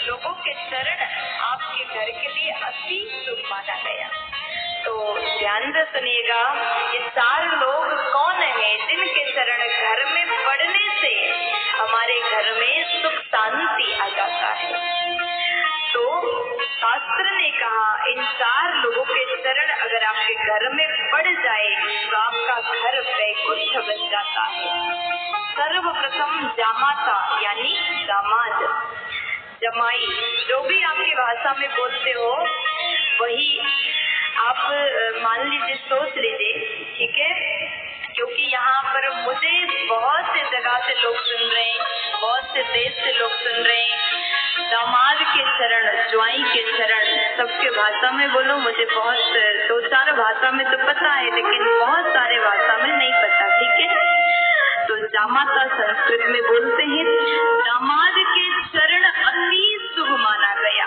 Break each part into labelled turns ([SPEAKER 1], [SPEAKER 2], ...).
[SPEAKER 1] लोगों के चरण आपके घर के लिए अति शुभ माना गया। तो ध्यान से सुनिएगा, ये 4 लोग कौन है जिनके चरण घर में पड़ने से हमारे घर में सुख शांति आ जाता है। तो शास्त्र ने कहा इन 4 लोगों के चरण अगर आपके घर में पड़ जाए तो आपका घर वैकुंठ बन जाता है। सर्वप्रथम जामाता यानी दामाद, जमाई, जो भी आपकी भाषा में बोलते हो वही आप मान लीजिए, सोच लीजिए, ठीक है। क्योंकि यहाँ पर मुझे बहुत से जगह से लोग सुन रहे हैं, बहुत से देश से लोग सुन रहे हैं। दामाद के चरण, ज्वाई के चरण, सबके भाषा में बोलो, मुझे बहुत 2-4 भाषा में तो पता है लेकिन बहुत सारे भाषा में नहीं पता, ठीक है। तो जामाता संस्कृत में बोलते हैं। दामाद के चरण अति शुभ माना गया।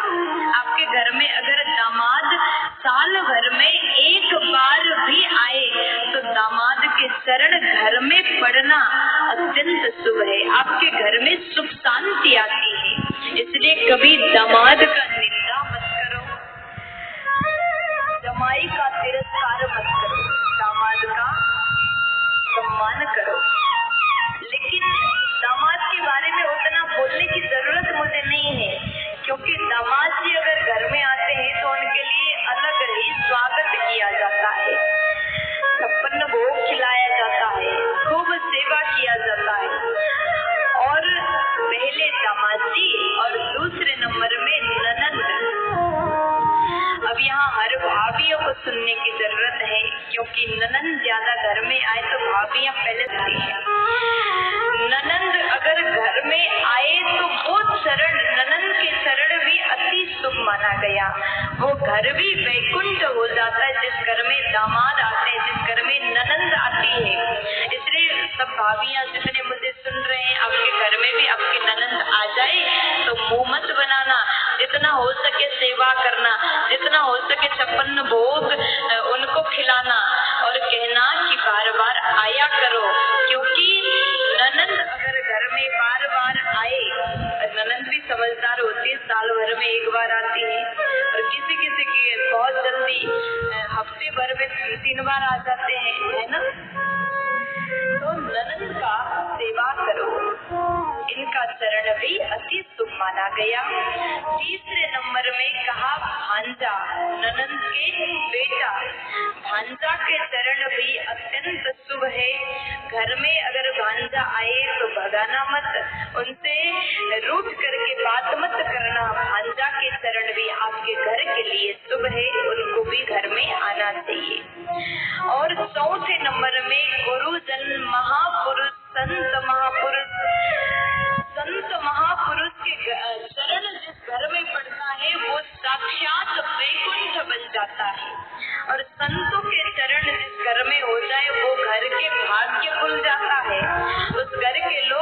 [SPEAKER 1] आपके घर में अगर दामाद साल भर में एक बार भी आए तो दामाद के चरण घर में पड़ना अत्यंत शुभ है। आपके घर में सुख शांति आती है। इसलिए कभी दामाद का निंदा मत करो, जमाई का तिरस्कार मत करो, दामाद का सम्मान करो। लेकिन दामाद के बारे में उतना बोलने की जरूरत मुझे नहीं है, क्योंकि दामाद जी अगर घर में आते हैं तो उनके लिए अलग ही स्वागत किया जाता है, 56 भोग खिलाया जाता है, खूब सेवा किया जाता है। और पहले दामाद जी और दूसरे नंबर में ननंद। अब यहाँ हर भाभियों को सुनने की जरूरत है, क्योंकि ननंद ज्यादा घर में आए तो भाभियां पहले सुनती हैं। ननंद अगर घर में आए तो वो चरण, ननंद के चरण भी अति शुभ माना गया। वो घर भी वैकुंठ हो जाता है जिस घर में दामाद आते हैं, जिस घर में ननंद आती है। इसलिए सब भाभियां जितने मुझे सुन रहे हैं, आपके घर में भी आपकी ननंद आ जाए तो मुंह मत बनाना, जितना हो सके सेवा करना, जितना हो सके 56 भोग उनको खिलाना और कहना कि बार बार आया करो। क्योंकि ननंद अगर घर में बार बार आए, ननंद भी समझदार होती है, साल भर में एक बार आती है और किसी किसी की बहुत जल्दी हफ्ते भर में 3 बार आ जाते हैं, है ना। तो ननंद का सेवा करो, इनका चरण भी अति शुभ माना गया। तीसरे नंबर में कहा भांजा, ननंद के बेटा, भांजा के चरण भी अत्यंत शुभ है। घर में अगर भांजा आए तो भगाना मत, उनसे रूठ करके बात मत करना। भांजा के चरण भी आपके घर के लिए शुभ है, उनको भी घर में आना चाहिए। और चौथे नंबर में गुरुजन, महापुरुष, संत महापुरुष, संत महापुरुष के चरण जिस घर में पड़ता है वो साक्षात वैकुंठ बन जाता है। और संतों के चरण जिस घर में हो जाए वो घर के भाग्य खुल जाता है। उस घर के लोग